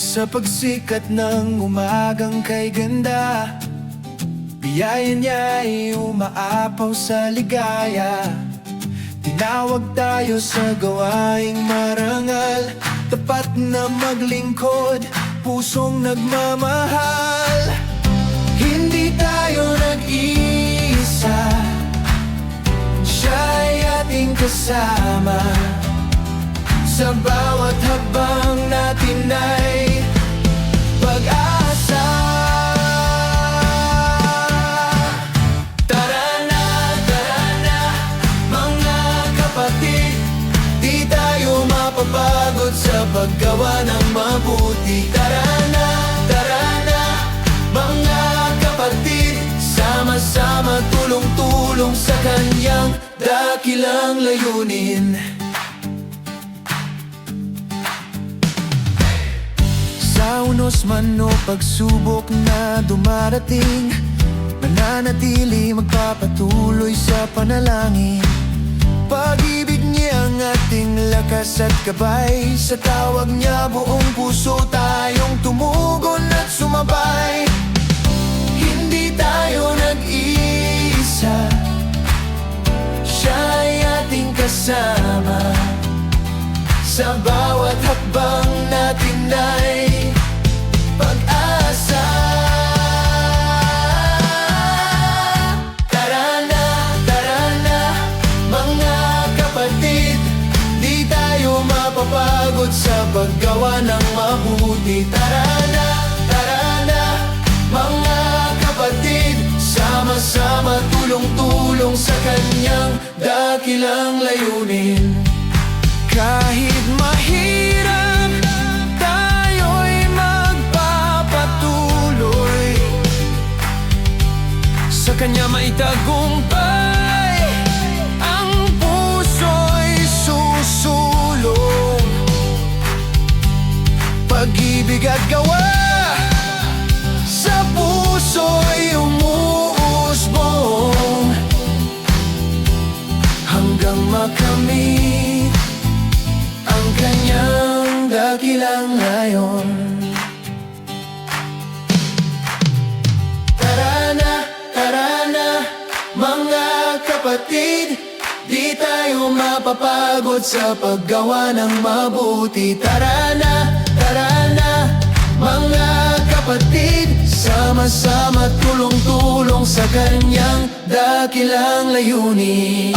Sa pagsikat ng umagang kay ganda, biyaya niya'y umaapaw sa ligaya. Tinawag tayo sa gawaing marangal, tapat na maglingkod, pusong nagmamahal. Hindi tayo nag-iisa, siya'y ating kasama. Sa bawat habang natin ay pag-asa. Tara na, mga kapatid, di tayo mapapagod sa paggawa ng mabuti. Tara na, mga kapatid, sama-sama tulong-tulong sa kanyang dakilang layunin. Sa unos man o pagsubok na dumarating, mananatili magpapatuloy sa panalangin. Pag-ibig niya ang ating lakas at gabay, sa tawag niya buong puso tayong tumugon at sumabay. Hindi tayo nag-iisa, siya'y ating kasama. Sa bawat hakbang natin ay pag-asa. Tara na, mga kapatid, di tayo mapapagod sa paggawa ng mabuti. Tara na, mga kapatid, sama-sama tulong-tulong sa kanyang dakilang layunin. Kahit mahirap, tayo'y magpapatuloy, sa kanya maitagumpay, ang puso'y susulong. Pag-ibig at gawa sa puso'y umuusbong, hanggang makamit ang kanyang dakilang layon. Tara na, mga kapatid, di tayo mapapagod sa paggawa ng mabuti. Tara na, mga kapatid, sama-sama tulong-tulong sa kanyang dakilang layunin.